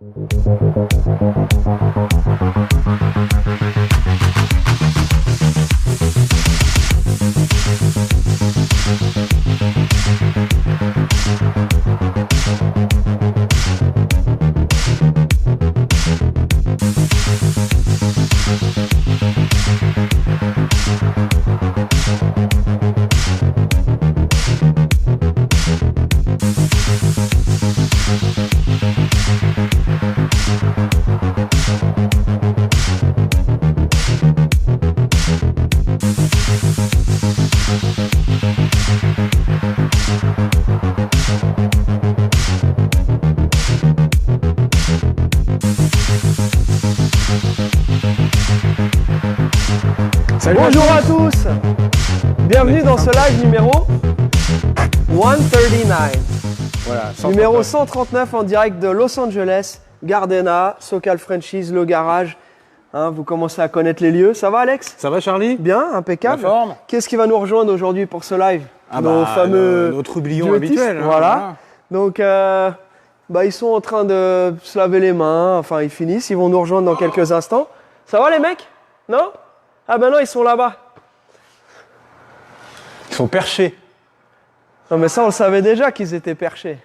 Bonjour à tous, bienvenue dans ce live numéro 139, voilà, numéro 139 en direct de Los Angeles, Gardena, SoCal Franchise, le garage. Hein, vous commencez à connaître les lieux. Ça va Alex? Ça va Charlie? Bien, impeccable. La forme. Qu'est-ce qui va nous rejoindre aujourd'hui pour ce live? Nos fameux notre trublion habituel. Hein, voilà. Donc ils sont en train de se laver les mains, enfin ils finissent, ils vont nous rejoindre dans quelques instants. Ça va les mecs? Non? Ah ben non, ils sont là-bas. Ils sont perchés. Non mais ça on le savait déjà qu'ils étaient perchés.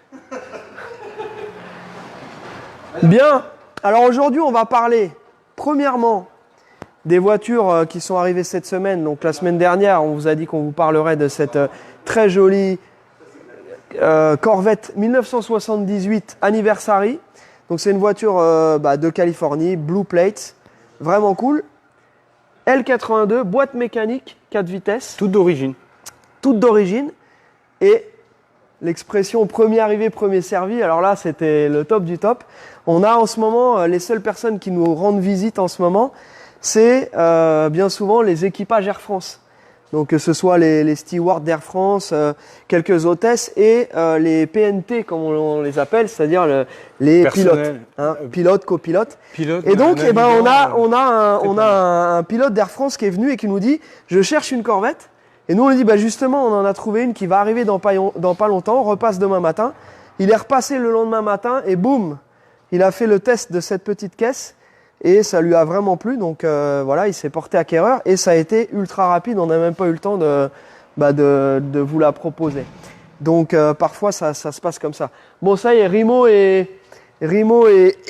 Bien, alors aujourd'hui on va parler premièrement des voitures qui sont arrivées cette semaine. Donc la semaine dernière on vous a dit qu'on vous parlerait de cette très jolie Corvette 1978 Anniversary. Donc c'est une voiture de Californie, Blue Plate, vraiment cool. L82, boîte mécanique, 4 vitesses. Toutes d'origine. Toutes d'origine. Et l'expression premier arrivé, premier servi, alors là, c'était le top du top. On a en ce moment, les seules personnes qui nous rendent visite en ce moment, c'est bien souvent les équipages Air France. Donc que ce soit les stewards d'Air France, quelques hôtesses et les PNT comme on les appelle, c'est-à-dire les pilotes, hein, pilotes, copilotes. Et donc on a un pilote d'Air France qui est venu et qui nous dit je cherche une Corvette. Et nous on lui dit justement on en a trouvé une qui va arriver dans pas longtemps, on repasse demain matin. Il est repassé le lendemain matin et boum, il a fait le test de cette petite caisse. Et ça lui a vraiment plu, donc voilà, il s'est porté acquéreur et ça a été ultra rapide, on n'a même pas eu le temps de vous la proposer. Donc parfois ça se passe comme ça. Bon ça y est, Rimo et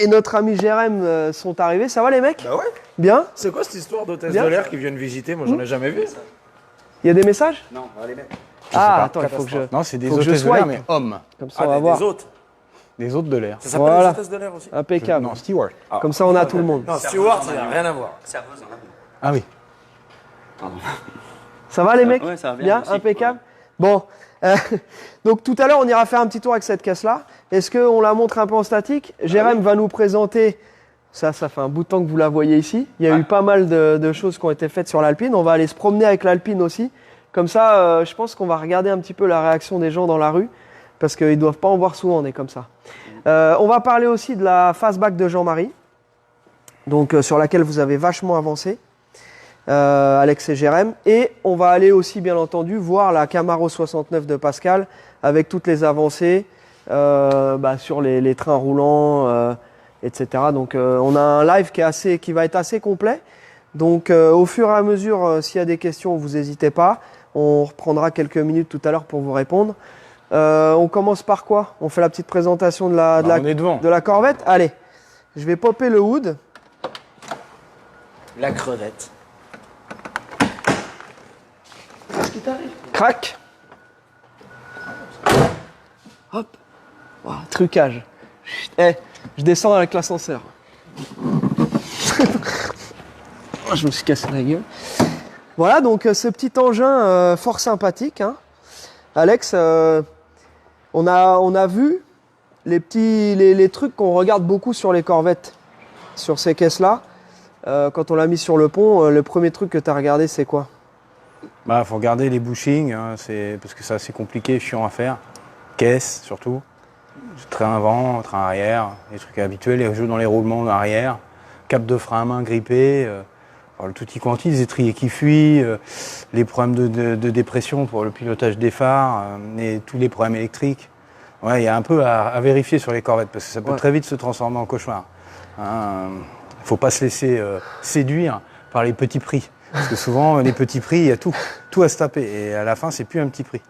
notre ami Jérém sont arrivés, ça va les mecs? Bah ouais. Bien. C'est quoi cette histoire d'hôtesse de l'air qui viennent visiter? Moi j'en ai jamais vu. Il y a des messages? Non, on va les mettre. Ah attends, il faut que je... Non, c'est des hôtesses de l'air mais hommes. Comme ça on va voir. Des hôtes. Des hôtes de l'air. Ça s'appelle des hôtesses de l'air aussi? Impeccable. Non, steward. Ah. Comme ça on a tout le monde. Non, steward, ça n'a rien à voir. Serveuse en avion. Ah oui. Pardon. Ça va les mecs? Ouais, ça va bien aussi. Impeccable. Bon, donc tout à l'heure on ira faire un petit tour avec cette caisse-là. Est-ce qu'on la montre un peu en statique? Jérém va nous présenter, ça fait un bout de temps que vous la voyez ici. Il y a eu pas mal de choses qui ont été faites sur l'Alpine. On va aller se promener avec l'Alpine aussi. Comme ça, je pense qu'on va regarder un petit peu la réaction des gens dans la rue. Parce qu'ils ne doivent pas en voir souvent des comme ça. On va parler aussi de la fastback de Jean-Marie, donc sur laquelle vous avez vachement avancé, Alex et Jérém. Et on va aller aussi, bien entendu, voir la Camaro 69 de Pascal avec toutes les avancées sur les trains roulants, etc. Donc on a un live qui va être assez complet. Donc au fur et à mesure, s'il y a des questions, vous n'hésitez pas. On reprendra quelques minutes tout à l'heure pour vous répondre. On commence par quoi? On fait la petite présentation de la Corvette. Allez, je vais popper le hood. La crevette. Qu'est-ce qui t'arrive? Crac. Hop. Wow, trucage. Je descends avec l'ascenseur. Je me suis cassé la gueule. Voilà, donc ce petit engin fort sympathique. Hein. Alex, on a vu les trucs qu'on regarde beaucoup sur les Corvettes, sur ces caisses-là. Quand on l'a mis sur le pont, le premier truc que tu as regardé, c'est quoi? Faut regarder les bushings, hein, parce que c'est assez compliqué, chiant à faire. Caisse, surtout. Train avant, train arrière, les trucs habituels, les jeux dans les roulements arrière. Cap de frein à main grippé. Le tutti quanti, les étriers qui fuient, les problèmes de dépression pour le pilotage des phares, et tous les problèmes électriques. Ouais, il y a un peu à vérifier sur les Corvettes parce que ça peut très vite se transformer en cauchemar. Faut pas se laisser séduire par les petits prix. Parce que souvent, les petits prix, il y a tout à se taper. Et à la fin, c'est plus un petit prix.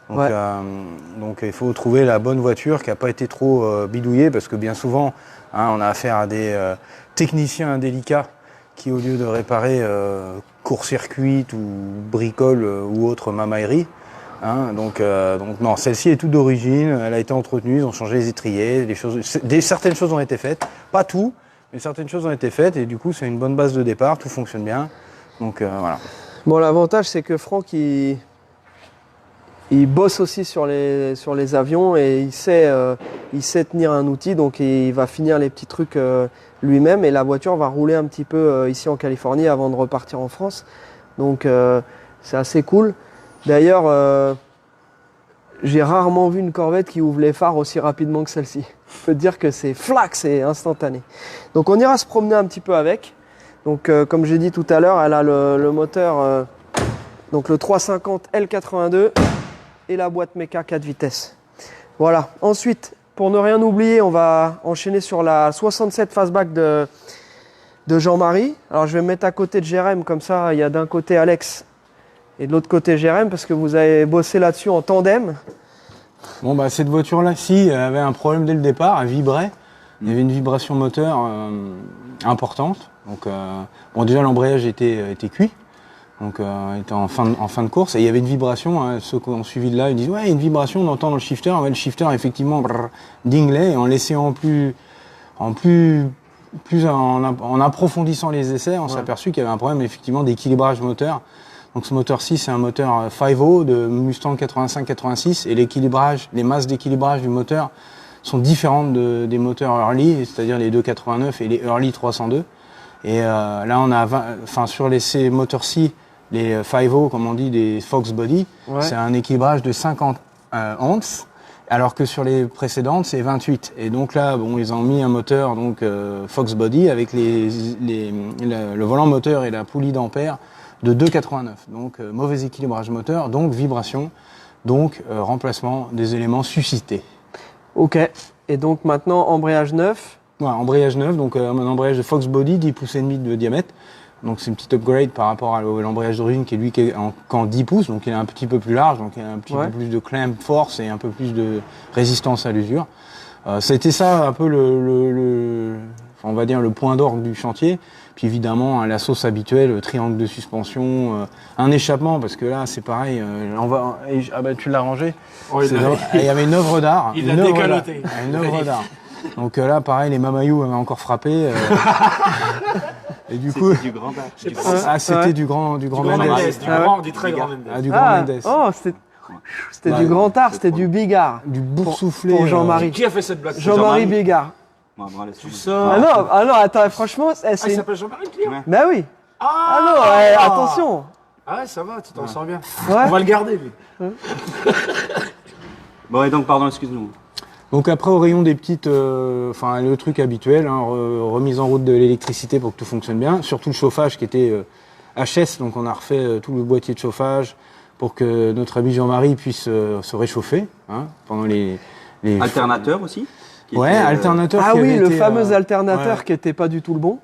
Donc il faut trouver la bonne voiture qui n'a pas été trop bidouillée parce que bien souvent, on a affaire à des techniciens indélicats qui, au lieu de réparer court-circuit ou bricole ou autre mamaillerie, donc non, celle-ci est toute d'origine, elle a été entretenue, ils ont changé les étriers, certaines choses ont été faites, pas tout, mais certaines choses ont été faites et du coup c'est une bonne base de départ, tout fonctionne bien. Donc voilà. Bon, l'avantage c'est que Franck il bosse aussi sur les avions et il sait tenir un outil, donc il va finir les petits trucs lui-même et la voiture va rouler un petit peu ici en Californie avant de repartir en France. Donc c'est assez cool. D'ailleurs, j'ai rarement vu une Corvette qui ouvre les phares aussi rapidement que celle-ci. Je peux te dire que c'est flac, c'est instantané. Donc on ira se promener un petit peu avec. Donc comme j'ai dit tout à l'heure, elle a le moteur, donc le 350 L82 et la boîte méca 4 vitesses. Voilà. Ensuite, pour ne rien oublier, on va enchaîner sur la 67 Fastback de Jean-Marie. Alors je vais me mettre à côté de Jérém, comme ça il y a d'un côté Alex et de l'autre côté Jérém, parce que vous avez bossé là-dessus en tandem. Bon bah cette voiture-là, si, elle avait un problème dès le départ, elle vibrait. Il y avait une vibration moteur importante. Donc bon déjà l'embrayage était cuit. Donc était en fin de course et il y avait une vibration, ceux qui ont suivi de là, ils disent ouais il y a une vibration, on entend dans le shifter, le shifter effectivement dinglait et en laissant en approfondissant les essais, on s'est aperçu qu'il y avait un problème effectivement d'équilibrage moteur. Donc ce moteur-ci c'est un moteur 5.0 de Mustang 85-86 et les masses d'équilibrage du moteur sont différentes des moteurs Early, c'est-à-dire les 289 et les Early 302. Et là on a sur ces moteurs-ci, les 5.0 comme on dit, des Fox Body, c'est un équilibrage de 50 onces, alors que sur les précédentes c'est 28. Et donc là bon ils ont mis un moteur donc Fox Body avec le volant moteur et la poulie d'ampère de 2,89. Donc mauvais équilibrage moteur, donc vibration, donc remplacement des éléments suscités. Ok. Et donc maintenant embrayage neuf. Ouais, embrayage neuf, donc un embrayage de Fox Body, 10 pouces et demi de diamètre. Donc c'est une petite upgrade par rapport à l'embrayage d'origine qui est lui qui est en 10 pouces, donc il est un petit peu plus large, donc il a un petit peu plus de clamp force et un peu plus de résistance à l'usure. Ça a été ça un peu on va dire le point d'orgue du chantier. Puis évidemment la sauce habituelle, triangle de suspension, un échappement parce que là c'est pareil. Tu l'as rangé. Oui, il y avait une œuvre d'art. Il l'a décaloté. Une œuvre d'art. Donc là pareil les Mamayou avaient encore frappé. Et du coup, du grand art. c'était du grand Mendes. Du très grand Mendes. Du grand Mendes. Oh, c'était du grand art, c'était du bigard. Du boursouflé. Pour Jean-Marie. Qui a fait cette blague? Jean-Marie Bigard. Tu sors. Ah non, attends, franchement, il s'appelle Jean-Marie le client. Mais oui. Attention. Ah ouais, ça va, tu t'en sors bien. Ouais. On va le garder, lui. Bon, et donc, pardon, excuse-nous. Donc après, au rayon des petites, le truc habituel, remise en route de l'électricité pour que tout fonctionne bien, surtout le chauffage qui était HS, donc on a refait tout le boîtier de chauffage pour que notre ami Jean-Marie puisse se réchauffer pendant les... Alternateur aussi alternateur. Ah oui, le fameux alternateur qui était pas du tout le bon.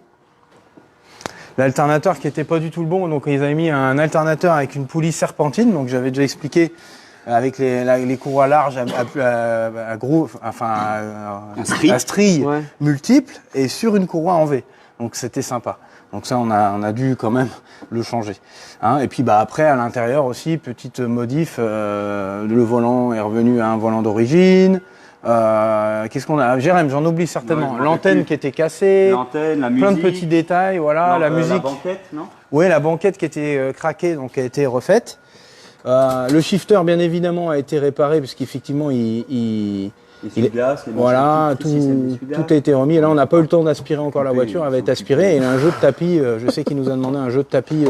L'alternateur qui était pas du tout le bon, donc ils avaient mis un alternateur avec une poulie serpentine, donc j'avais déjà expliqué, avec les courroies larges à stries multiples et sur une courroie en V. Donc c'était sympa. Donc ça on a dû quand même le changer. Et puis après à l'intérieur aussi petite modif, le volant est revenu à un volant d'origine. Qu'est-ce qu'on a? Jérém, j'en oublie certainement. L'antenne qui était cassée. L'antenne, la musique. Plein de petits détails, voilà, la musique. La banquette, non? Oui, la banquette qui était craquée, donc qui a été refaite. Le shifter, bien évidemment, a été réparé puisqu'effectivement, voilà, tout a été remis. Et là, on n'a pas eu le temps d'aspirer encore la voiture. Elle va être aspirée. Et il y a un jeu de tapis. Je sais qu'il nous a demandé un jeu de tapis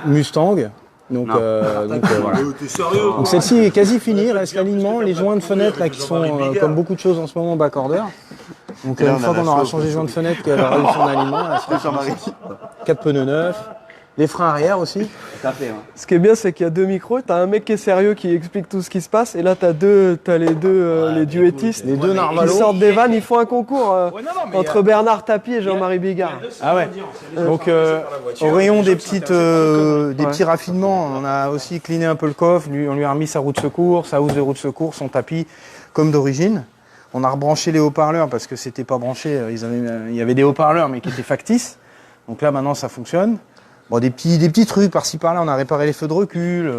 Mustang. Donc voilà. Donc celle-ci est quasi finie, il reste l'alignement, les joints de fenêtre là qui sont comme beaucoup de choses en ce moment backorder. Donc une fois qu'on aura changé les joints de fenêtre, qu'elle aura eu son alignement, elle sera 4 pneus neufs, Les freins arrière aussi. Tout à fait, ouais. Ce qui est bien, c'est qu'il y a deux micros. T'as un mec qui est sérieux qui explique tout ce qui se passe, et là t'as les deux les duettistes Les deux qui normalos. sortent des vannes. Ils font un concours entre Bernard Tapie et Jean-Marie Bigard. Ah ouais. Donc au rayon des petits raffinements, on a aussi cliné un peu le coffre. On lui a remis sa roue de secours, sa housse de roue de secours, son tapis comme d'origine. On a rebranché les haut-parleurs parce que c'était pas branché. Il y avait des haut-parleurs mais qui étaient factices. Donc là maintenant ça fonctionne. Bon, des petits trucs par-ci par-là, on a réparé les feux de recul.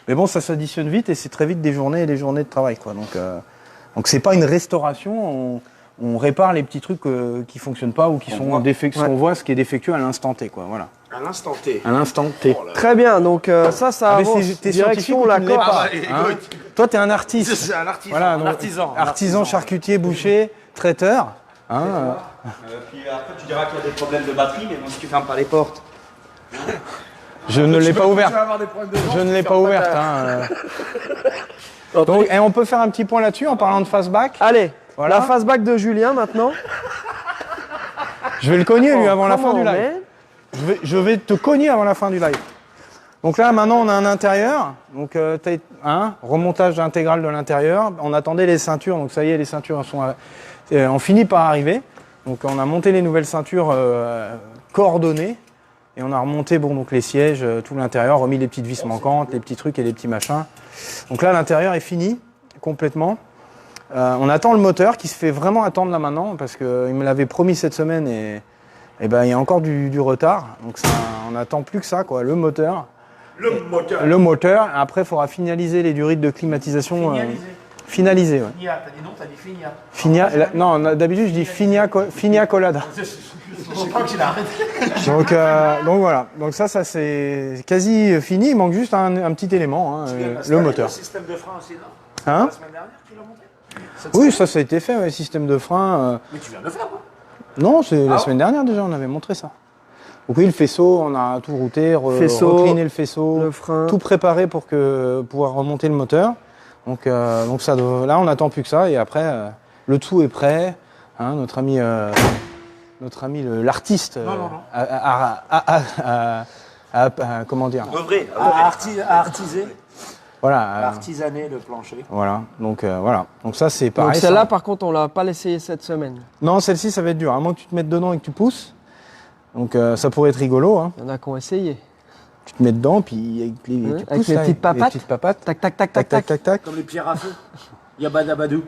Mais bon, ça s'additionne vite et c'est très vite des journées et des journées de travail, quoi. Donc c'est pas une restauration, on répare les petits trucs qui fonctionnent pas ou qui sont défectueux. On voit ce qui est défectueux à l'instant T, quoi. Voilà. À l'instant T. À l'instant T. Très bien, donc ça Ah, mais avance. t'es Direction scientifique ou tu la ne l'es corde. pas, hein. Toi, t'es un artiste. C'est un artisan. Voilà, un donc, artisan. artisan, charcutier, boucher, traiteur. Hein, Puis après, tu diras qu'il y a des problèmes de batterie, mais bon, si tu fermes pas les portes. Je ne l'ai pas ouverte. Tu vas avoir des problèmes de vent, Je ne tu l'ai fermes pas ouverte. ta- Donc, et on peut faire un petit point là-dessus en parlant de fastback. Allez, Voilà. la fastback de Julien maintenant. Je vais le cogner lui avant la Comment fin du on live. met Je vais te cogner avant la fin du live. Donc là, maintenant, on a un intérieur. Donc, remontage intégral de l'intérieur. On attendait les ceintures. Donc, ça y est, les ceintures ont fini par arriver. Donc, on a monté les nouvelles ceintures coordonnées. Et on a remonté donc les sièges, tout l'intérieur, remis les petites vis manquantes, les petits trucs et les petits machins. Donc là, l'intérieur est fini, complètement. On attend le moteur qui se fait vraiment attendre là maintenant parce qu'il me l'avait promis cette semaine et ben, il y a encore du retard. Donc on n'attend plus que ça, quoi. Le moteur. Le moteur. Après, il faudra finaliser les durées de climatisation. Finaliser, ouais. Finia, t'as dit non, t'as dit Finia. Non, d'habitude, je dis Finia Colada. Je crois que tu l'as arrêté. Donc voilà. Donc ça c'est quasi fini. Il manque juste un petit élément, le moteur. Le système de frein aussi, non? Hein? La semaine dernière, tu l'as monté? Oui, ça a été fait, ouais, système de frein. Mais tu viens de le faire, quoi. Non, c'est la semaine dernière déjà, on avait montré ça. Donc oui, le faisceau, on a tout routé, recliné le faisceau, le frein. tout préparé pour pouvoir remonter le moteur. Donc ça, là, on n'attend plus que ça et après, le tout est prêt. Hein, notre ami l'artiste comment dire, À artiser, voilà, artisaner le plancher. voilà. Donc voilà. Donc ça c'est pareil. Donc celle-là, par contre, on l'a pas essayé cette semaine. Non, celle-ci ça va être dur. À moins que tu te mettes dedans et que tu pousses. Donc ça pourrait être rigolo. Hein. Il y en a qui ont essayé. Tu te mets dedans puis avec tu avec pousses, les là, petites avec les papates. petites papates. Tac, tac, tac, tac, tac. tac. Comme les pierres à feu. Yabadabadou.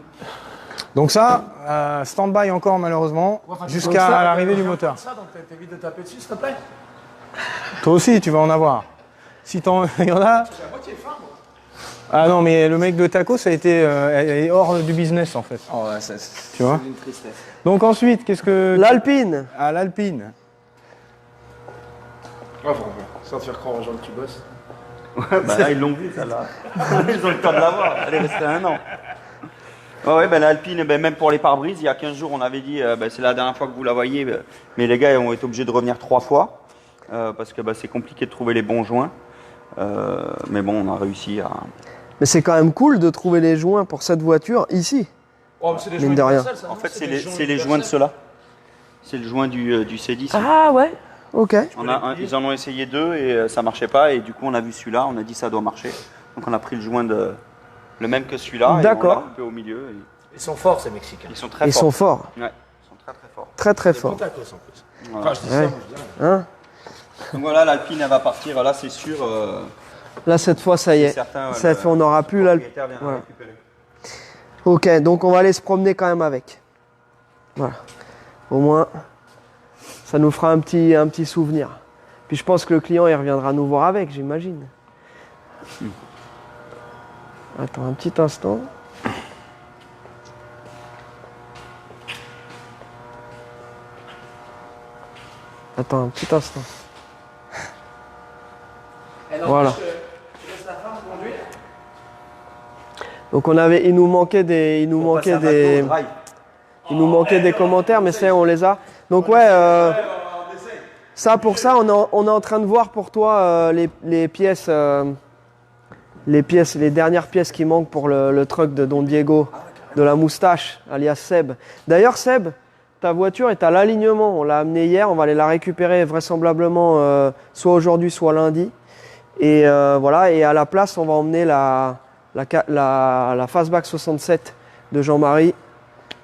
Donc ça, stand-by encore malheureusement, jusqu'à l'arrivée du moteur. Ça, donc t'évites de taper dessus, s'il te plaît. Toi aussi, tu vas en avoir. Si il y en a. C'est à moitié fin, moi. Ah non, mais le mec de Taco, ça a été est hors du business en fait. Oh, ouais, Tu vois. c'est une tristesse. Donc ensuite, qu'est-ce que L'Alpine. à l'Alpine. Sans te faire croire aux gens que tu bosses. Bah là, ils l'ont vu, celle-là. Ils ont le temps de l'avoir. Elle est restée 1 an. Ouais, ben l'Alpine, même pour les pare-brises, il y a 15 jours, on avait dit, c'est la dernière fois que vous la voyez, mais les gars ont été obligés de revenir 3 fois, parce que c'est compliqué de trouver les bons joints. Mais bon, on a réussi à... Mais c'est quand même cool de trouver les joints pour cette voiture ici. Oh, mais c'est des Mine de rien. En fait, c'est les joints de ceux-là. C'est le joint du C10. Ah ouais. Ok. Ils en ont essayé 2 et ça marchait pas, et du coup, on a vu celui-là, on a dit ça doit marcher. Donc on a pris le joint le même que celui-là, et D'accord. on l'a coupé au milieu. Et... Ils sont forts, ces Mexicains. Ils sont très Ils forts. sont forts. Ouais, ils sont très très forts. Très très forts. Tacos, en plus. Voilà. Enfin, je dis Ouais. ça, moi, je dis rien. Hein Donc voilà, l'Alpine, elle va partir, là c'est sûr. Là, cette fois, ça y est. Certain, Cette fois, on n'aura plus l'Alpine. Voilà. Récupérer. Ok, donc on va aller se promener quand même avec. Voilà. Au moins, ça nous fera un petit souvenir. Puis je pense que le client, il reviendra nous voir avec, j'imagine. Attends un petit instant. Attends un petit instant. Voilà. Donc il nous manquait des commentaires, mais ça on les a. Donc ouais, ça pour ça on est en train de voir pour toi les pièces, les dernières pièces qui manquent pour le truck de Don Diego, de la moustache, alias Seb. D'ailleurs Seb, ta voiture est à l'alignement. On l'a amenée hier, on va aller la récupérer vraisemblablement soit aujourd'hui, soit lundi. Et voilà, et à la place, on va emmener la Fastback 67 de Jean-Marie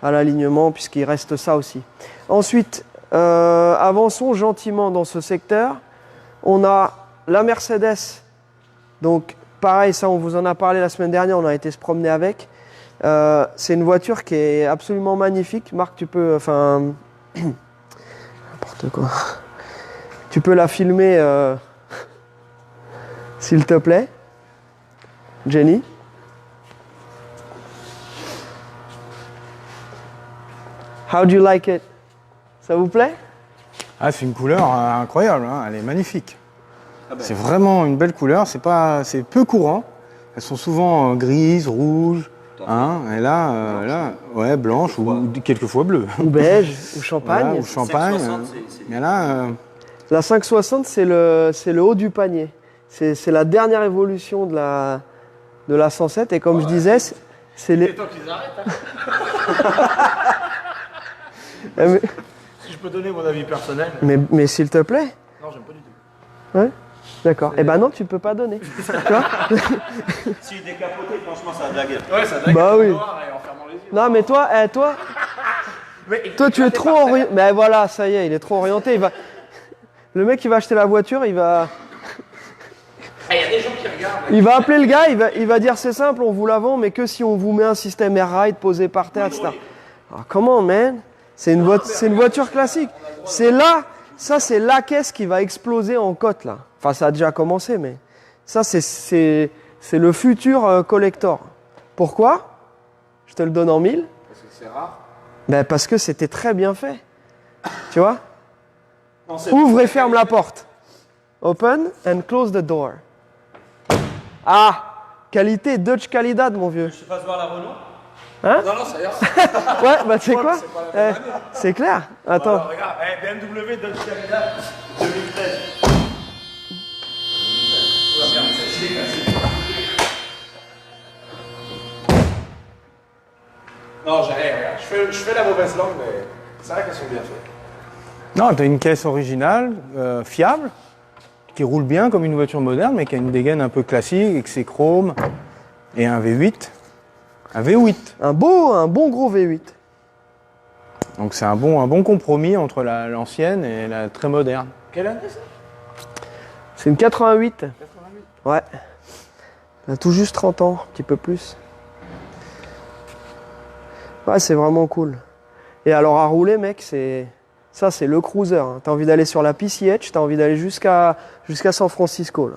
à l'alignement, puisqu'il reste ça aussi. Ensuite, avançons gentiment dans ce secteur. On a la Mercedes. Donc, pareil, ça, on vous en a parlé la semaine dernière, on a été se promener avec. C'est une voiture qui est absolument magnifique. Marc, tu peux... Enfin... N'importe quoi. Tu peux la filmer, s'il te plaît. Jenny. How do you like it? Ça vous plaît? Ah, c'est une couleur incroyable, hein, elle est magnifique. C'est vraiment une belle couleur, c'est peu courant. Elles sont souvent grises, rouges, hein, et là, ouais, blanches ou quelquefois bleues. Ou beige, ou champagne. Voilà, ou champagne. 560, Mais là, La 560, c'est le haut du panier. C'est la dernière évolution de la 107. Et comme je disais, c'est les... C'est toi qui les arrêtes. mais Si je peux donner mon avis personnel. mais s'il te plaît. Non, j'aime pas du tout. Ouais. D'accord. Eh ben non, tu peux pas donner. Tu vois. Si décapoté, franchement, ça a de la gueule. Ouais, ça Bah oui. noir et en fermant les yeux. Non, mais toi, tu es trop orienté. Mais voilà, ça y est, il est trop orienté. Le mec qui va acheter la voiture, il va Il y a des gens qui regardent. Il va appeler le gars, il va dire c'est simple, on vous la vend, mais que si on vous met un système Air Ride posé par terre, etc. Ah, comment, man? C'est une voiture classique. C'est là, ça c'est la caisse qui va exploser en cote là. Enfin, ça a déjà commencé, mais ça c'est le futur collector. Pourquoi? Je te le donne en 1000. Parce que c'est rare. Ben, parce que c'était très bien fait. Tu vois? Non, c'est Ouvre et ferme la porte. Open and close the door. Ah, qualité Dutch Calidad, mon vieux. Je te fasse voir la Renault. Non, ça ira. Ouais, bah tu sais quoi? c'est pas la même année. C'est clair. Attends. Alors, regarde, BMW Dodge Cadillac 2013. Oh la merde, je l'ai cassé. Non, regarde, je fais la mauvaise langue, mais c'est vrai qu'elles sont bien faites. non, tu as une caisse originale, fiable, qui roule bien comme une voiture moderne, mais qui a une dégaine un peu classique, avec ses chromes, et un V8. Un V8. Un bon gros V8. Donc c'est un bon compromis entre l'ancienne et la très moderne. Quelle année ça? C'est une 88. Ouais. Elle a tout juste 30 ans, un petit peu plus. Ouais, c'est vraiment cool. Et alors à rouler, mec, ça c'est le cruiser. Hein. T'as envie d'aller sur la PCH, t'as envie d'aller jusqu'à San Francisco. Là.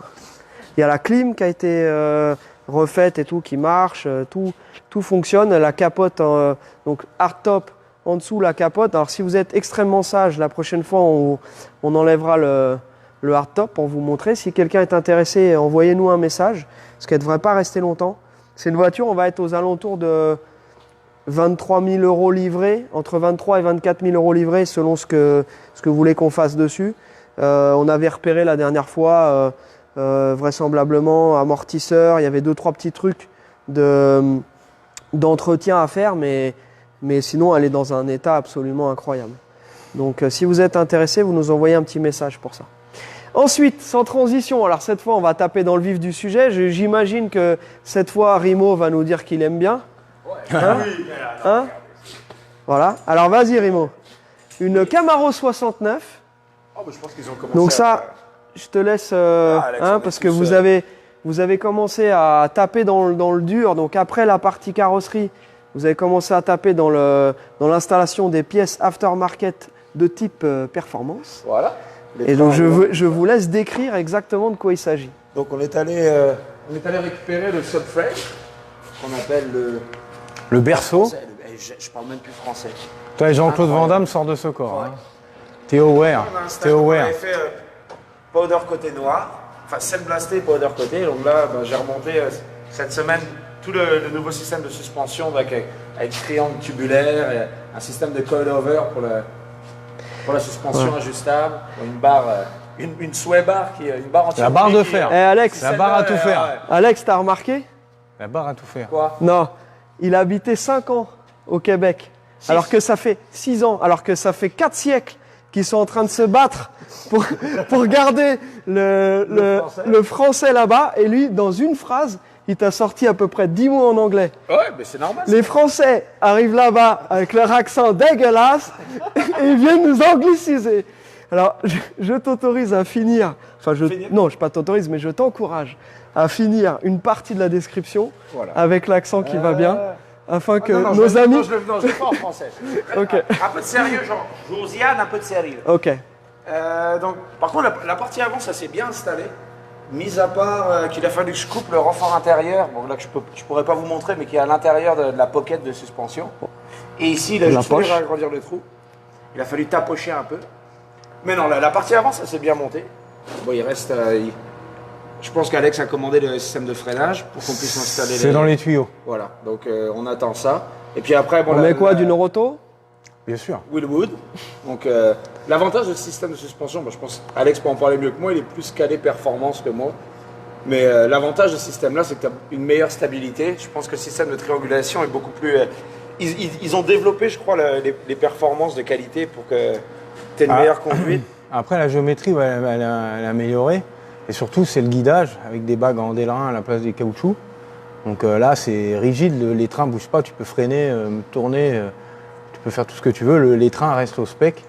Il y a la clim qui a été refaite et tout, qui marche, tout fonctionne. La capote, donc hardtop, en dessous la capote. Alors si vous êtes extrêmement sage, la prochaine fois on enlèvera le hardtop pour vous montrer. Si quelqu'un est intéressé, envoyez-nous un message, parce qu'elle ne devrait pas rester longtemps. C'est une voiture, on va être aux alentours de 23 000 euros livrés, entre 23 et 24 000 euros livrés selon ce que vous voulez qu'on fasse dessus. On avait repéré la dernière fois, vraisemblablement, amortisseur, il y avait 2-3 petits trucs d'entretien à faire, mais sinon elle est dans un état absolument incroyable. Donc si vous êtes intéressé, vous nous envoyez un petit message pour ça. Ensuite, sans transition, alors cette fois on va taper dans le vif du sujet. J'imagine que cette fois Rimo va nous dire qu'il aime bien. Hein? Voilà. Alors vas-y Rimo. Une Camaro 69. Oh, bah, je pense qu'ils ont commencé. Donc ça, je te laisse, parce que vous avez commencé à taper dans le dur. Donc après la partie carrosserie, vous avez commencé à taper dans l'installation des pièces aftermarket de type performance. Voilà. Et donc je vous laisse décrire exactement de quoi il s'agit. Donc on est allé récupérer le subframe qu'on appelle Le berceau. je parle même plus français. Toi, Jean-Claude Van Damme sort de ce corps. Hein. T'es aware. T'es On aware. avait fait powder côté noir, enfin celle blasté powder côté. Donc là, j'ai remonté cette semaine tout le nouveau système de suspension avec triangle tubulaire, et un système de coilover pour la suspension ajustable, une barre, une sway bar qui est une barre anti. La barre de fer. Alex, La barre à tout faire. Ouais. Alex, t'as remarqué? La barre à tout faire. Quoi? Non, il a habité 5 ans au Québec. Alors que ça fait 6 ans, alors que ça fait 4 siècles qu'ils sont en train de se battre pour garder le français là-bas. Et lui, dans une phrase, il t'a sorti à peu près 10 mots en anglais. Ouais, mais c'est normal. Les Français arrivent là-bas avec leur accent dégueulasse et ils viennent nous angliciser. Alors, je t'autorise à finir. Enfin, non, je pas t'autorise, mais je t'encourage à finir une partie de la description avec l'accent qui va bien, afin que nos amis. Non, je le fais pas en français. Ok. Un peu de sérieux, genre Josiane, un peu de sérieux. Ok. Donc, par contre, la partie avant, ça s'est bien installé. Mis à part qu'il a fallu que je coupe le renfort intérieur, bon là que je pourrais pas vous montrer, mais qui est à l'intérieur de la pocket de suspension. Et ici, il a juste fallu agrandir le trou. Il a fallu tapocher un peu. Mais non, la partie avant, ça s'est bien monté. Bon, il reste. Je pense qu'Alex a commandé le système de freinage pour qu'on puisse installer. C'est dans les tuyaux. Voilà, donc on attend ça. Et puis après, bon, On met quoi, du Noroto? Bien sûr. Willwood. Donc l'avantage de ce système de suspension, je pense Alex peut en parler mieux que moi, il est plus calé performance que moi. Mais l'avantage de ce système-là, c'est que tu as une meilleure stabilité. Je pense que le système de triangulation est beaucoup plus... Ils ont développé, je crois, les performances de qualité pour que tu aies une meilleure conduite. Après, la géométrie, ouais, elle a amélioré. Et surtout, c'est le guidage avec des bagues en délain à la place des caoutchoucs. Donc là, c'est rigide, les trains ne bougent pas, tu peux freiner, tourner... Tu peux faire tout ce que tu veux, les trains restent au spec.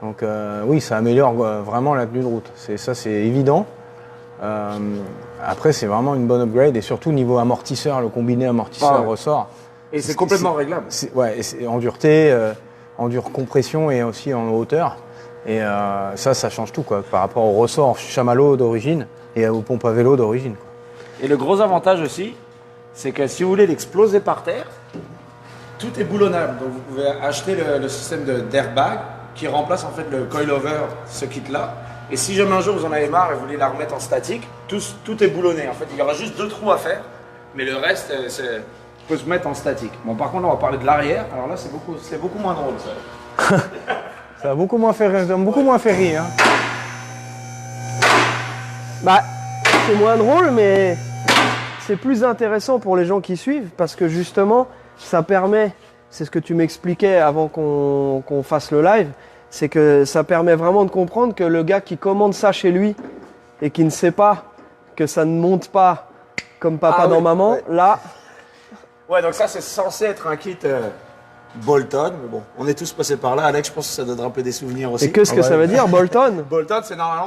Donc oui, ça améliore vraiment la tenue de route. Ça, c'est évident. Après, c'est vraiment une bonne upgrade. Et surtout, niveau amortisseur, le combiné amortisseur-ressort. Et c'est complètement réglable. Ouais, c'est en dureté, en dure compression et aussi en hauteur. Et ça change tout quoi, par rapport au ressort chamallow d'origine et aux pompes à vélo d'origine. Et le gros avantage aussi, c'est que si vous voulez l'exploser par terre, tout est boulonnable. Donc vous pouvez acheter le système d'airbag qui remplace en fait le coilover, ce kit-là. Et si jamais un jour vous en avez marre et vous voulez la remettre en statique, tout est boulonné. En fait, il y aura juste 2 trous à faire, mais le reste peut se mettre en statique. Bon, par contre, on va parler de l'arrière. Alors là, c'est beaucoup moins drôle, ça. Ça a beaucoup moins fait rire. Hein. Bah, c'est moins drôle, mais c'est plus intéressant pour les gens qui suivent parce que justement, ça permet, c'est ce que tu m'expliquais avant qu'on fasse le live, c'est que ça permet vraiment de comprendre que le gars qui commande ça chez lui et qui ne sait pas que ça ne monte pas comme papa dans maman, là... Ouais, donc ça, c'est censé être un kit Bolton. Mais bon, on est tous passés par là. Alex, je pense que ça donnera un peu des souvenirs aussi. Et qu'est-ce que ça veut dire, Bolton? Bolton,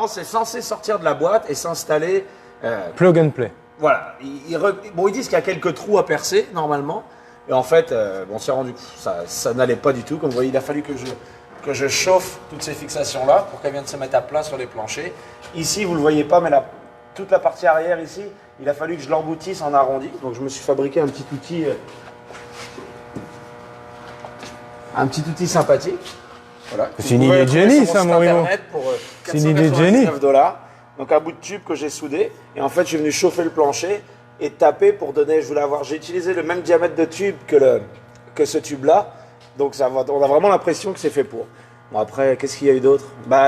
c'est censé sortir de la boîte et s'installer... Plug and play. Voilà. Ils disent qu'il y a quelques trous à percer, normalement. Et en fait, on s'est rendu compte ça n'allait pas du tout. Comme vous voyez, il a fallu que je chauffe toutes ces fixations-là pour qu'elles viennent se mettre à plat sur les planchers. Ici, vous ne le voyez pas, mais toute la partie arrière ici, il a fallu que je l'emboutisse en arrondi. Donc je me suis fabriqué un petit outil sympathique. Voilà. C'est une idée de génie, ça, Morino. C'est une idée de génie. $499. Donc un bout de tube que j'ai soudé. Et en fait, je suis venu chauffer le plancher et taper pour donner. J'ai utilisé le même diamètre de tube que ce tube-là. Donc on a vraiment l'impression que c'est fait pour. Bon, après, qu'est-ce qu'il y a eu d'autre?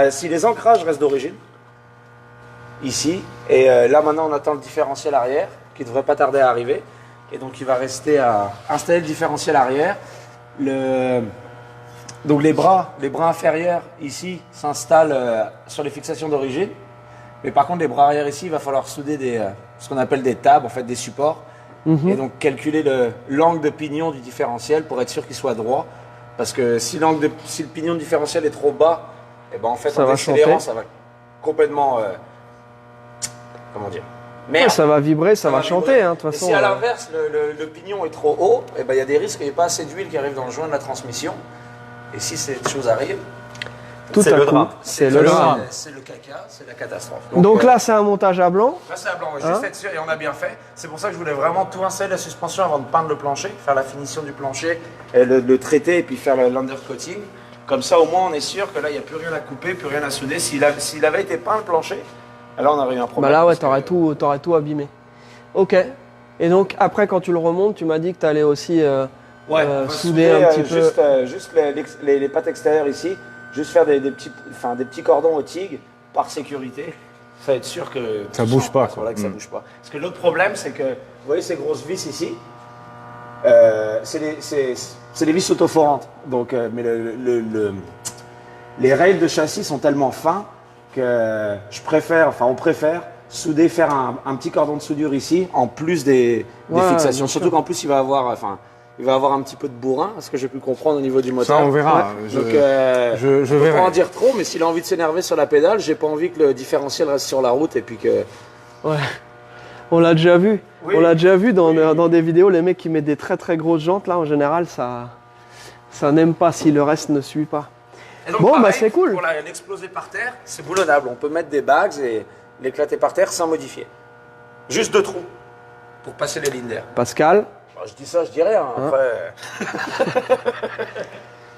Si les ancrages restent d'origine, ici, et là maintenant on attend le différentiel arrière, qui ne devrait pas tarder à arriver. Et donc il va rester à installer le différentiel arrière. Donc les bras inférieurs ici s'installent sur les fixations d'origine. Mais par contre les bras arrière ici, il va falloir souder ce qu'on appelle des tables, en fait des supports. Et donc calculer l'angle de pignon du différentiel pour être sûr qu'il soit droit. Parce que si le pignon du différentiel est trop bas, et ben en fait en accélérant ça va complètement comment dire, ouais, ça va vibrer, ça va chanter de toute façon. Et si à l'inverse le pignon est trop haut, et ben il y a des risques qu'il n'y ait pas assez d'huile qui arrive dans le joint de la transmission. Et si cette chose arrive, c'est le drame. C'est le caca, c'est la catastrophe. Donc là, c'est un montage à blanc. Là, c'est à blanc, juste être sûr, et on a bien fait. C'est pour ça que je voulais vraiment tout installer la suspension avant de peindre le plancher, faire la finition du plancher, et le traiter et puis faire l'undercoating. Comme ça, au moins, on est sûr que là, il n'y a plus rien à couper, plus rien à souder. S'il avait été peint le plancher, là, on aurait eu un problème. Bah là, ouais, t'aurais tout abîmé. Ok. Et donc, après, quand tu le remontes, tu m'as dit que tu allais aussi souder un petit peu. Juste les pattes extérieures ici. Juste faire des petits cordons au TIG par sécurité. Ça va être sûr que ça bouge pas. Voilà, que ça bouge pas. Parce que l'autre problème, c'est que vous voyez ces grosses vis ici, c'est c'est des vis autoforantes. Donc, mais les rails de châssis sont tellement fins que on préfère souder, faire un petit cordon de soudure ici, en plus des fixations. bien Surtout sûr. qu'en plus, il va avoir un petit peu de bourrin, ce que j'ai pu comprendre au niveau du moteur. Ça, on verra. Donc, Je je peux verrai. pas en dire trop, mais s'il a envie de s'énerver sur la pédale, j'ai pas envie que le différentiel reste sur la route et puis que. Ouais. On l'a déjà vu. Oui. On l'a déjà vu dans des vidéos, les mecs qui mettent des très très grosses jantes, là, en général, ça n'aime pas si le reste ne suit pas. Et donc, Bon, pareil, bah, c'est cool. Pour l'exploser par terre, c'est boulonnable. On peut mettre des bags et l'éclater par terre sans modifier. Juste 2 trous pour passer les lignes d'air. Pascal. Bon, je dis ça, je dis rien. Après,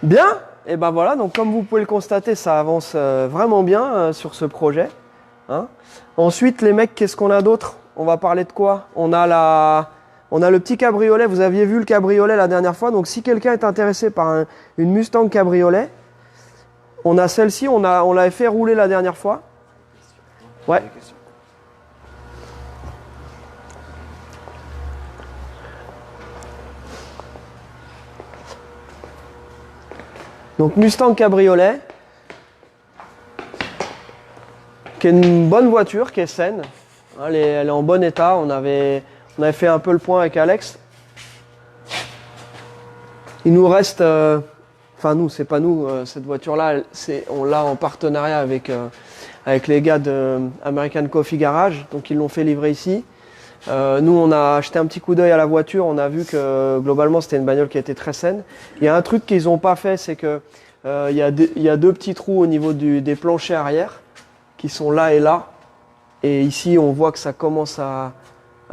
Bien. Et ben voilà, donc comme vous pouvez le constater, ça avance vraiment bien sur ce projet. Hein. Ensuite, les mecs, qu'est-ce qu'on a d'autre? On va parler de quoi? On a le petit cabriolet. Vous aviez vu le cabriolet la dernière fois. Donc si quelqu'un est intéressé par une Mustang cabriolet, on a celle-ci, on l'avait fait rouler la dernière fois. Ouais. Donc Mustang cabriolet, qui est une bonne voiture, qui est saine. Elle est en bon état. On avait fait un peu le point avec Alex. Il nous reste, enfin nous, c'est pas nous, cette voiture-là, on l'a en partenariat avec les gars de American Coffee Garage, donc ils l'ont fait livrer ici. Nous, on a acheté un petit coup d'œil à la voiture, on a vu que globalement c'était une bagnole qui était très saine. Il y a un truc qu'ils n'ont pas fait, c'est que il y a 2 petits trous au niveau des planchers arrière qui sont là et là. Et ici, on voit que ça commence à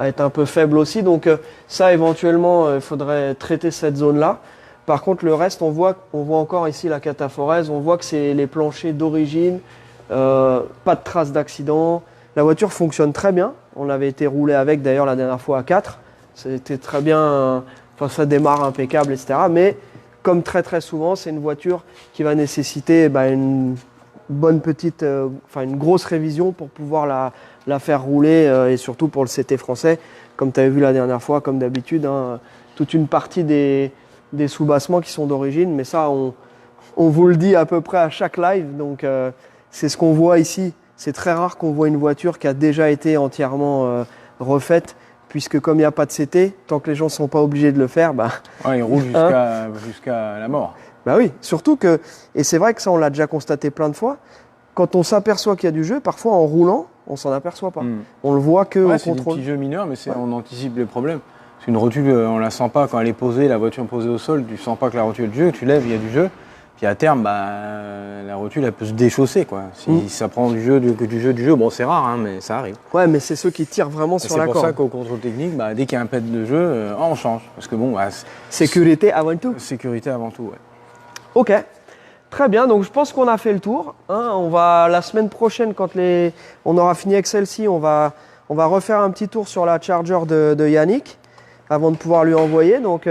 être un peu faible aussi. Donc ça, éventuellement, il faudrait traiter cette zone-là. Par contre, le reste, on voit encore ici la cataphorèse. On voit que c'est les planchers d'origine, pas de traces d'accident. La voiture fonctionne très bien. On avait été roulé avec d'ailleurs la dernière fois à 4. C'était très bien. Enfin, ça démarre impeccable, etc. Mais comme très très souvent, c'est une voiture qui va nécessiter une bonne petite, une grosse révision pour pouvoir la faire rouler et surtout pour le CT français, comme tu avais vu la dernière fois, comme d'habitude, hein, toute une partie des sous-bassements qui sont d'origine, mais ça on vous le dit à peu près à chaque live, donc c'est ce qu'on voit ici. C'est très rare qu'on voit une voiture qui a déjà été entièrement refaite, puisque comme il n'y a pas de CT, tant que les gens ne sont pas obligés de le faire, Ouais, il roule jusqu'à la mort. Bah oui, surtout que, et c'est vrai que ça on l'a déjà constaté plein de fois, quand on s'aperçoit qu'il y a du jeu, parfois en roulant, on s'en aperçoit pas. On le voit que au C'est des contrôle. petits jeux mineurs, mais on anticipe les problèmes. Parce qu'une rotule, on la sent pas quand elle est posée, la voiture est posée au sol, tu sens pas que la rotule est du jeu, tu lèves, il y a du jeu. Puis à terme, la rotule, elle peut se déchausser, quoi. Si ça prend du jeu, bon, c'est rare, hein, mais ça arrive. Ouais, mais c'est ceux qui tirent vraiment Et sur c'est la pour corde. ça qu'au contrôle technique, dès qu'il y a un pet de jeu, on change. Parce que bon, Sécurité avant tout. sécurité avant tout, ouais. Ok, très bien. Donc je pense qu'on a fait le tour. Hein. On va la semaine prochaine, quand on aura fini avec celle-ci, on va refaire un petit tour sur la Charger de Yannick avant de pouvoir lui envoyer. Donc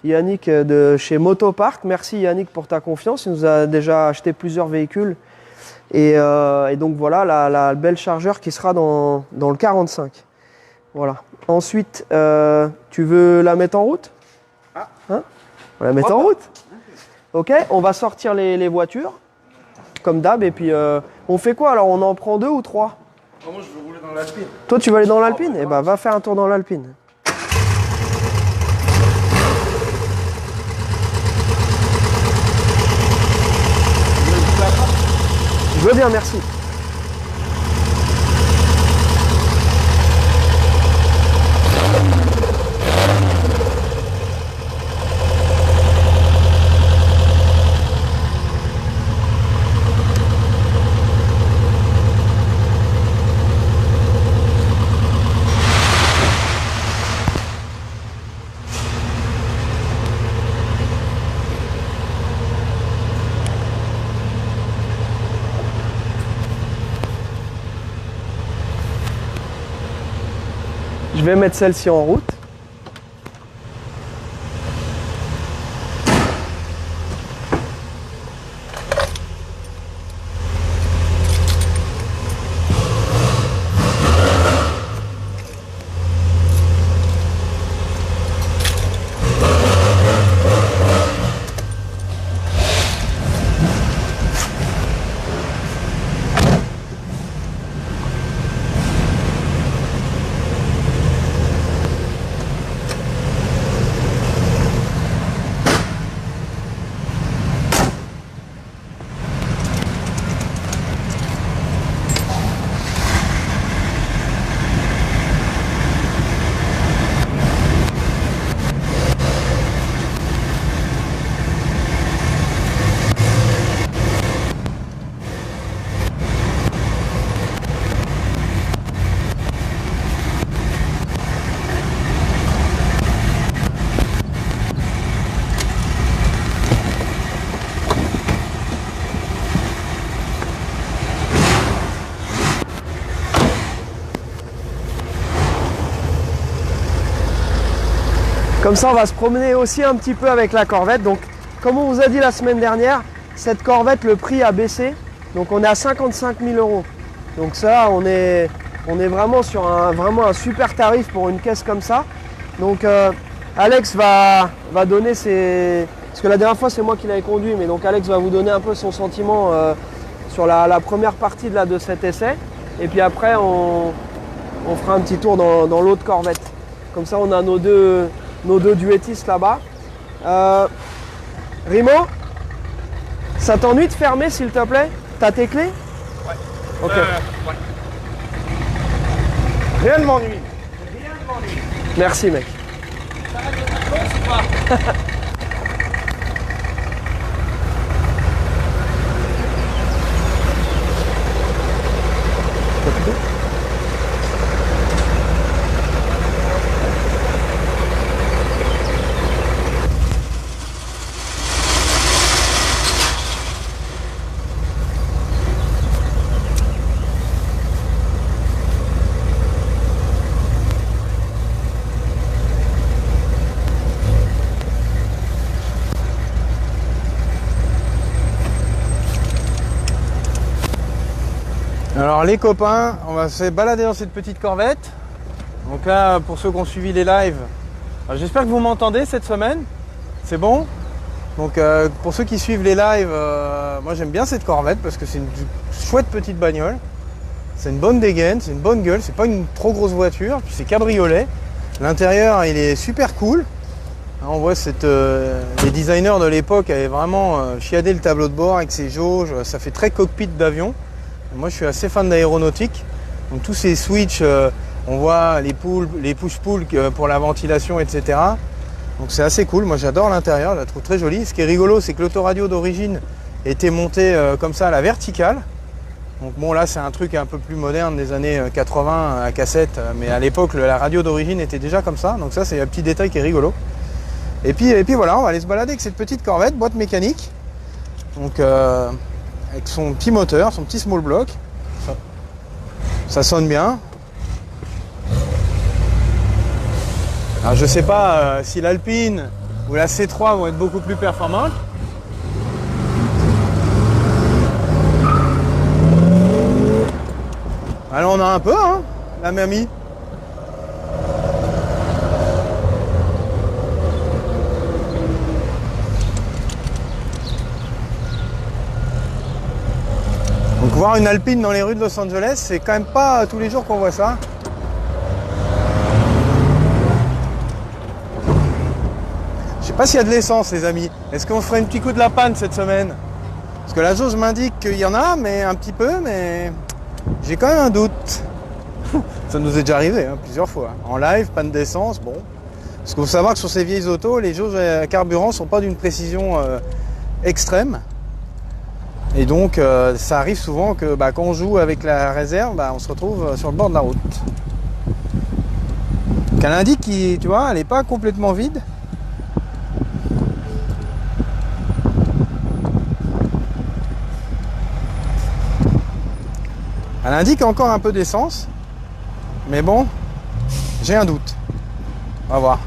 Yannick de chez Motopark. Merci Yannick pour ta confiance. Il nous a déjà acheté plusieurs véhicules. Et donc voilà la belle Charger qui sera dans le 45. Voilà. Ensuite, tu veux la mettre en route? Hein? On va la mettre en route. Ok, on va sortir les voitures, comme d'hab, et puis on fait quoi alors? On en prend 2 ou 3? moi, je veux rouler dans l'Alpine. Toi, tu vas aller dans l'Alpine? Eh ben, va faire un tour dans l'Alpine. Je veux bien, merci. Je vais mettre celle-ci en route. Comme ça, on va se promener aussi un petit peu avec la Corvette. Donc, comme on vous a dit la semaine dernière, cette Corvette, le prix a baissé. Donc, on est à 55 000 €. Donc ça, on est vraiment sur un super tarif pour une caisse comme ça. Donc, Alex va donner ses... Parce que la dernière fois, c'est moi qui l'avais conduit. Mais donc, Alex va vous donner un peu son sentiment sur la première partie de cet essai. Et puis après, on fera un petit tour dans l'autre Corvette. Comme ça, on a nos deux duettistes là-bas. Rimo, ça t'ennuie de fermer, s'il te plaît? T'as tes clés? Ouais. Ok. Ouais. Rien ne m'ennuie. Merci, mec. Alors les copains, on va se balader dans cette petite Corvette. Donc là, pour ceux qui ont suivi les lives, j'espère que vous m'entendez cette semaine. C'est bon? Donc pour ceux qui suivent les lives, moi j'aime bien cette Corvette parce que c'est une chouette petite bagnole. C'est une bonne dégaine, c'est une bonne gueule, c'est pas une trop grosse voiture, puis c'est cabriolet. L'intérieur il est super cool. On voit les designers de l'époque avaient vraiment chiadé le tableau de bord avec ses jauges, ça fait très cockpit d'avion. Moi je suis assez fan d'aéronautique, donc tous ces switches, on voit les push-pull pour la ventilation, etc. Donc c'est assez cool, moi j'adore l'intérieur, je la trouve très jolie. Ce qui est rigolo, c'est que l'autoradio d'origine était monté comme ça à la verticale. Donc bon là c'est un truc un peu plus moderne des années 80 à cassette, mais à l'époque la radio d'origine était déjà comme ça, donc ça c'est un petit détail qui est rigolo. Et puis voilà, on va aller se balader avec cette petite Corvette, boîte mécanique. Donc avec son petit moteur, son petit small block. Ça sonne bien. Alors je sais pas si l'Alpine ou la C3 vont être beaucoup plus performantes. Alors on a un peu, hein, la mamie. Donc voir une Alpine dans les rues de Los Angeles, c'est quand même pas tous les jours qu'on voit ça. Je sais pas s'il y a de l'essence les amis. Est-ce qu'on ferait un petit coup de la panne cette semaine? Parce que la jauge m'indique qu'il y en a, mais un petit peu, mais j'ai quand même un doute. Ça nous est déjà arrivé hein, plusieurs fois. En live, panne d'essence, bon. Parce qu'il faut savoir que sur ces vieilles autos, les jauges à carburant sont pas d'une précision extrême. Et donc ça arrive souvent que quand on joue avec la réserve, on se retrouve sur le bord de la route. Elle indique tu vois, elle n'est pas complètement vide. Elle indique encore un peu d'essence. Mais bon, j'ai un doute. On va voir.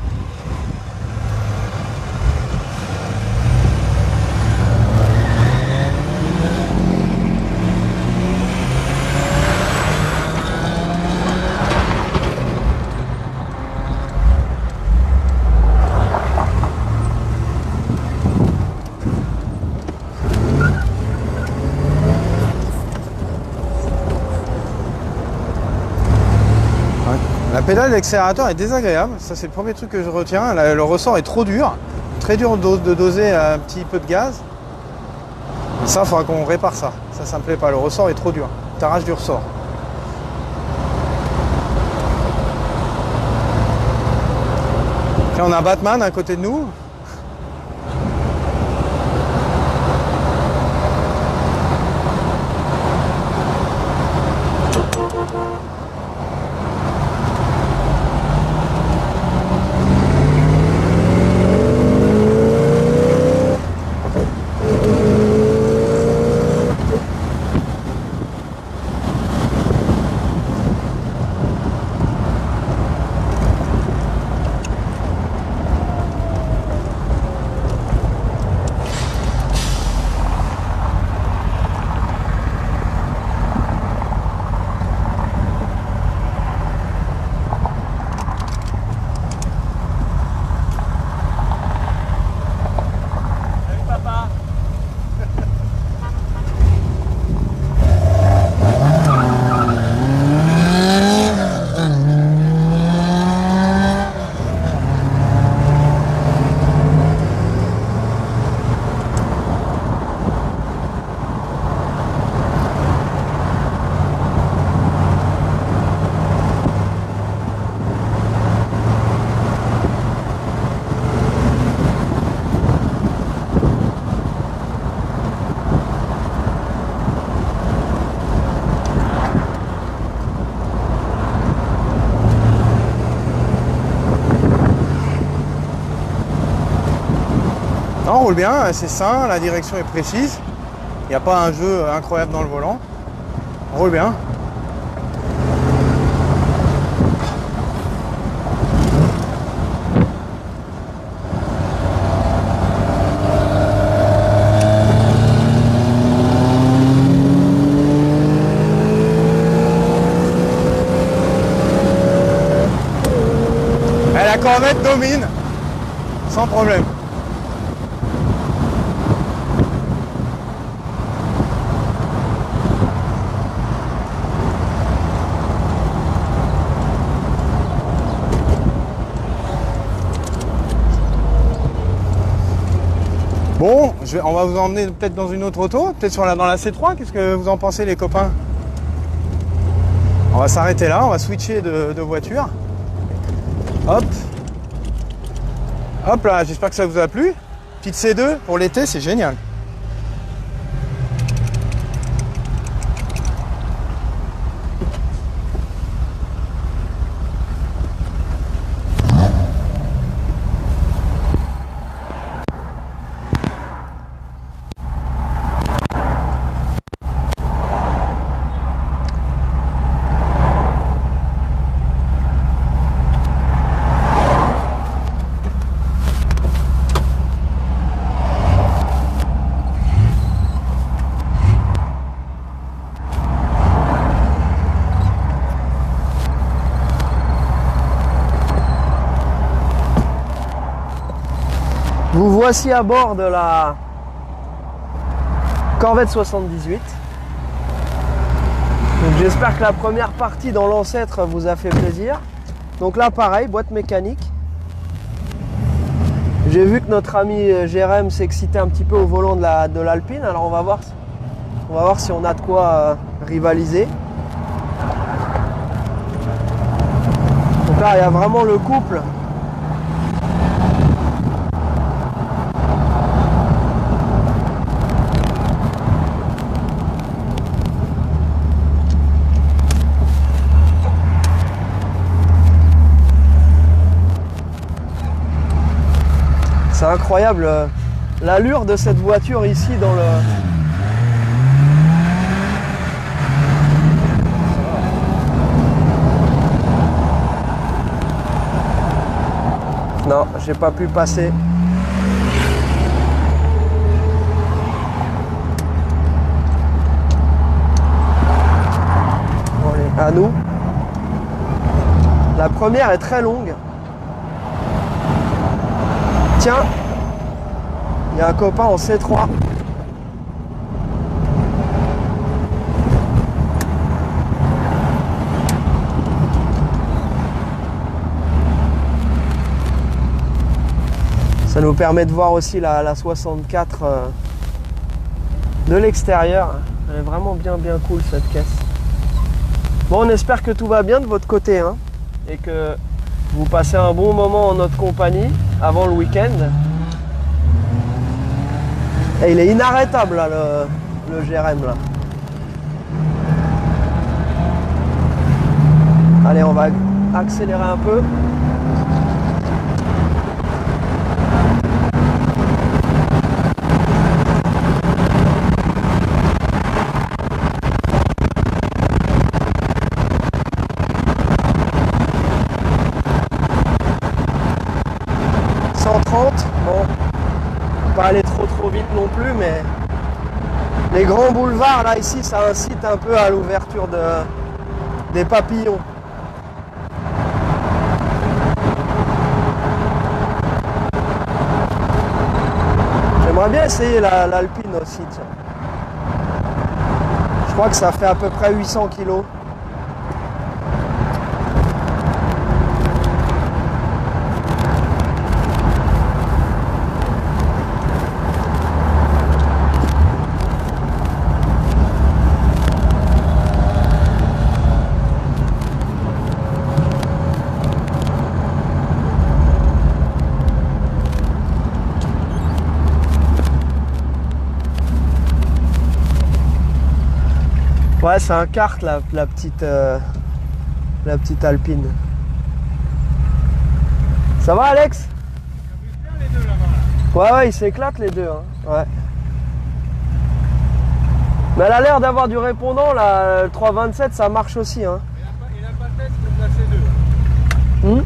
La pédale d'accélérateur est désagréable, ça c'est le premier truc que je retiens. Le ressort est trop dur, très dur de doser un petit peu de gaz. Et ça, il faudra qu'on répare ça. Ça me plaît pas, le ressort est trop dur. T'arraches du ressort. Là on a Batman à côté de nous. roule bien, c'est sain, la direction est précise. Il n'y a pas un jeu incroyable dans le volant. On roule bien. La Corvette domine sans problème. Bon, on va vous emmener peut-être dans une autre auto, peut-être dans la C3. Qu'est-ce que vous en pensez, les copains? On va s'arrêter là, on va switcher de voiture. Hop. Hop là, j'espère que ça vous a plu. Petite C2 pour l'été, c'est génial. Vous voici à bord de la Corvette 78. Donc j'espère que la première partie dans l'ancêtre vous a fait plaisir. Donc là pareil, boîte mécanique. J'ai vu que notre ami Jérém s'excitait un petit peu au volant de l'Alpine. Alors on va voir si on a de quoi rivaliser. Donc là il y a vraiment le couple. C'est incroyable l'allure de cette voiture ici dans le... Non, j'ai pas pu passer. Bon, allez, à nous. La première est très longue. Tiens, il y a un copain en C3. Ça nous permet de voir aussi la 64 de l'extérieur. Elle est vraiment bien cool cette caisse. Bon, on espère que tout va bien de votre côté, hein, et que vous passez un bon moment en notre compagnie avant le week-end. Et il est inarrêtable là, le GRM là. Allez, on va accélérer un peu. Bon, pas aller trop vite non plus, mais les grands boulevards là ici, ça incite un peu à l'ouverture des papillons. J'aimerais bien essayer l'Alpine aussi, tiens. Je crois que ça fait à peu près 800 kilos. Ouais, c'est un kart la petite Alpine. Ça va Alex? Ouais, ils s'éclatent les deux. Hein. Ouais. Mais elle a l'air d'avoir du répondant, là, le 327, ça marche aussi. Hein. Il n'a pas de test comme la C2. Hmm?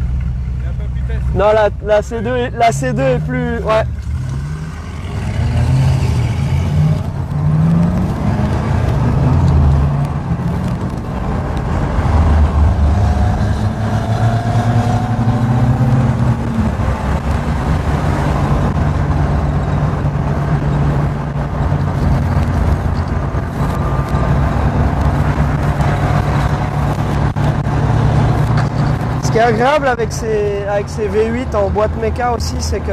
Il n'a pas pu tester. Non, la C2 est plus... Ouais. Ce qui est agréable avec ces V8 en boîte méca aussi, c'est que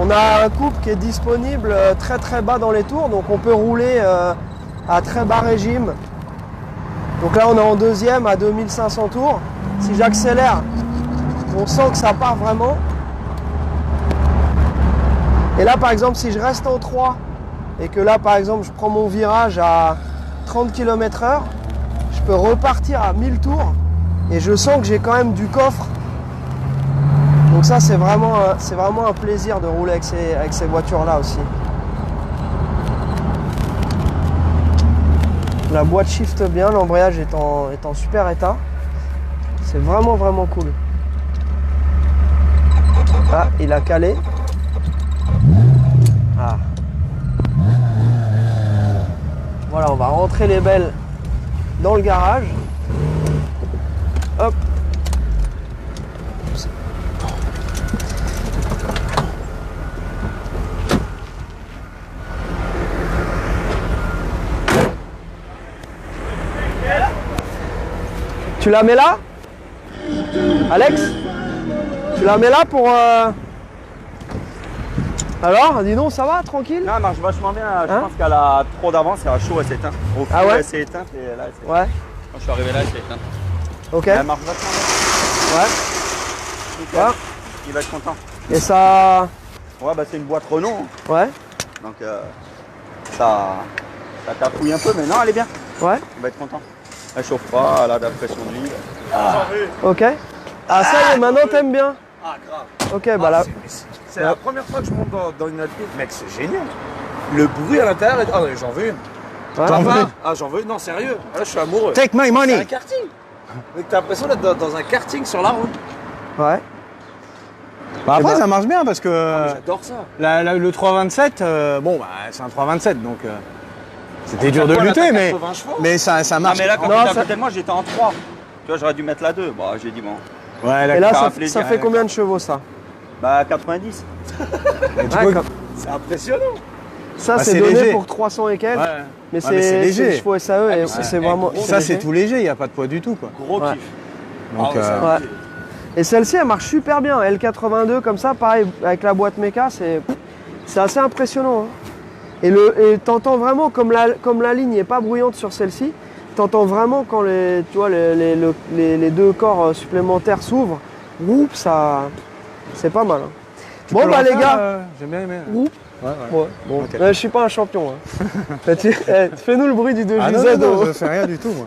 on a un couple qui est disponible très très bas dans les tours, donc on peut rouler à très bas régime. Donc là on est en deuxième à 2500 tours. Si j'accélère, on sent que ça part vraiment. Et là par exemple si je reste en 3 et que là par exemple je prends mon virage à 30 km/h, je peux repartir à 1000 tours. Et je sens que j'ai quand même du coffre. Donc ça c'est vraiment un plaisir de rouler avec ces voitures-là aussi. La boîte shift bien, l'embrayage est en super état. C'est vraiment vraiment cool. Ah, il a calé. Ah. Voilà, on va rentrer les belles dans le garage. Hop. Tu la mets là, Alex? Tu la mets là pour... Alors, dis donc, ça va, tranquille? Non, elle marche vachement bien. Je pense qu'elle a trop d'avance, elle a chaud, elle s'est éteinte. Au fond, Ah ouais? elle s'est éteinte et là, elle s'est éteinte. Ouais. Quand je suis arrivé là, elle s'est éteinte. Ok. Elle marche vachement bien. Ouais. Nickel. Ouais. Il va être content. Et ça... Ouais, bah c'est une boîte Renault. Ouais. Donc ça tapouille un peu, mais non, elle est bien. Ouais. Il va être content. Elle chauffe pas, elle a de la pression d'huile. Ok. Ah ça y est, maintenant t'aimes bien. Ah, grave. Ok, bah là... C'est la première fois que je monte dans une Alpine. Mec, c'est génial. Le bruit à l'intérieur. Ah, ouais, j'en veux une. Ouais. T'en veux? Ah, j'en veux une. Non, sérieux. Là, je suis amoureux. Take my C'est un money. karting. Mais t'as l'impression d'être dans un karting sur la route. Ouais. Bah, après, bah- ça marche bien parce que J'adore ça. le 327, bon, bah, c'est un 327, donc c'était dur de Pourquoi, là, lutter, t'as mais, 80 chevaux ça Non, marche. mais là, quand Non, j'étais à ça- côté de moi, j'étais en 3. Tu vois, j'aurais dû mettre la 2. Bah, j'ai dit bon. Ouais, Et là, Ça ça, fait plaisir, ça fait hein. combien de chevaux ça? Bah, 90. Ouais, comme- C'est impressionnant. Ça Bah, c'est c'est donné léger. pour 300 et quelques. Ouais. Mais Ouais, mais c'est c'est léger. des chevaux SAE et c'est c'est un vraiment... gros- Ça, léger. c'est tout léger, il n'y a pas de poids du tout, quoi. Gros Ouais. kiff. Donc, Ah ouais, ça- Ouais. Et celle-ci elle marche super bien. L82 comme ça, pareil avec la boîte méca, c'est assez impressionnant. Hein. Et t'entends vraiment, comme la ligne n'est pas bruyante sur celle-ci, t'entends vraiment quand tu vois, les deux corps supplémentaires s'ouvrent. Oups, ça... C'est pas mal. Hein. tu Bon peux bah le les refaire, gars, j'ai bien aimé. oups. Ouais, ouais. Ouais, bon. Ok. Je suis pas un champion. Hein. Fais-nous le bruit du 2JZ. Ah non, non, non, je fais rien du tout, moi.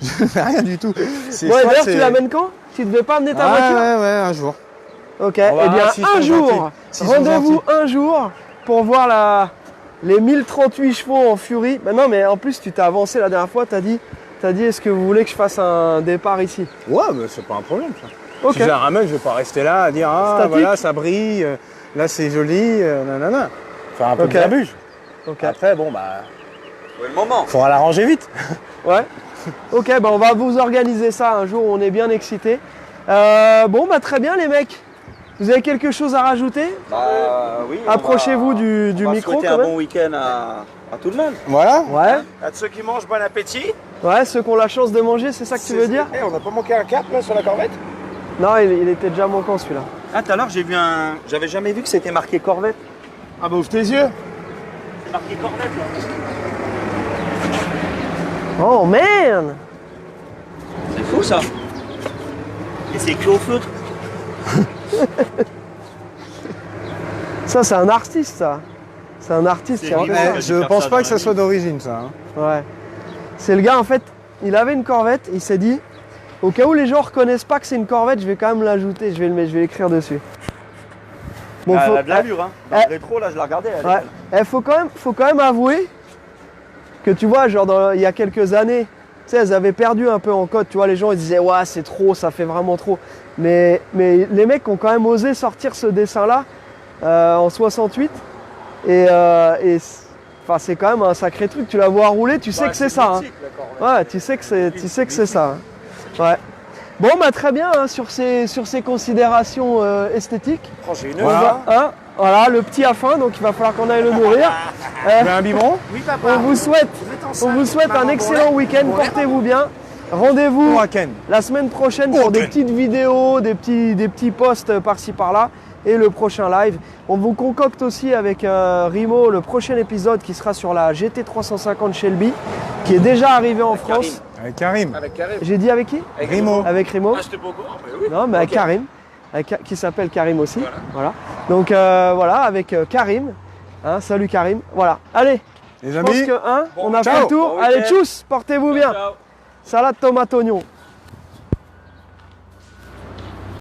Je fais rien du tout. C'est Bon, et soit d'ailleurs, c'est- tu l'amènes quand? Tu devais pas amener ta Ouais, voiture? ouais, ouais, un jour. Ok, On va eh bien voir s'ils un sont jour, gentils. S'ils sont rendez-vous gentils. un jour pour voir les 1038 chevaux en Fury. Bah non, mais en plus, tu t'es avancé la dernière fois, t'as dit est-ce que vous voulez que je fasse un départ ici? Ouais, mais c'est pas un problème, ça. Ok. Si je la ramène, je vais pas rester là à dire ah Statique. voilà ça brille, là c'est joli, nanana. Faire un peu Ok. de grabuge. Ok. Après bon bah Ouais, le moment. faudra l'arranger vite. Ouais. Ok, bah on va vous organiser ça un jour où on est bien excités. Bon, bah très bien les mecs. Vous avez quelque chose à rajouter? Bah oui. on Approchez-vous va- du on va micro souhaiter quand un même. bon week-end à tout le monde. Voilà. Ouais. À ceux qui mangent, bon appétit. Ouais, ceux qui ont la chance de manger, c'est ça que tu veux dire? Eh, on n'a pas manqué un cap là sur la Corvette? Non, il était déjà manquant celui-là. Ah, tout à l'heure, j'ai vu un. J'avais jamais vu que c'était marqué Corvette. Ah bah ouvre tes yeux. C'est marqué Corvette là. Oh man! C'est fou ça. Et c'est que au feutre. Ça, c'est un artiste, ça. C'est un artiste. C'est qui a fait rigolo. ça. Mais j'ai je faire pense ça pas dans que ça la soit vie. d'origine ça. Hein. Ouais. C'est le gars, en fait, il avait une Corvette, il s'est dit, au cas où les gens reconnaissent pas que c'est une Corvette, je vais quand même l'ajouter, je vais l'écrire dessus. Bon, Elle faut- a de l'allure, hein. Dans eh, le rétro, là, je la regardais. Elle est Ouais. belle. Faut quand même avouer que tu vois, genre il y a quelques années, tu sais, elles avaient perdu un peu en cote. Tu vois, les gens ils disaient ouais, c'est trop, ça fait vraiment trop. Mais les mecs ont quand même osé sortir ce dessin-là en 68 enfin, c'est quand même un sacré truc. Tu la vois rouler, tu sais que c'est ça. Hein. Ouais, tu sais que c'est ça. Hein. Ouais. Bon, bah très bien hein, sur ces considérations esthétiques. Oh, j'ai une Voilà. Hein, voilà, le petit a faim, donc il va falloir qu'on aille le nourrir. Tu veux un biberon? Oui, papa. On vous souhaite un Maman, excellent bon lait. week-end, Bon lait, portez-vous bien. Rendez-vous Pour Ken. la semaine prochaine pour des petites vidéos, des petits posts par-ci par-là et le prochain live. On vous concocte aussi avec Rimo le prochain épisode qui sera sur la GT350 Shelby qui est déjà arrivé en France. Avec Karim. Avec Karim. J'ai dit avec qui? Avec Rimo. Avec Rimo. Ah, j'étais pas au courant, mais oui. Non, mais avec Ok. Karim, qui s'appelle Karim aussi. Voilà. Donc voilà, avec Karim. Hein, salut Karim. Voilà. Allez, Les je pense amis, que on a fait ciao. le tour. Bon Allez, week-end. tchuss, portez-vous bien. Ciao. Salade tomate oignon.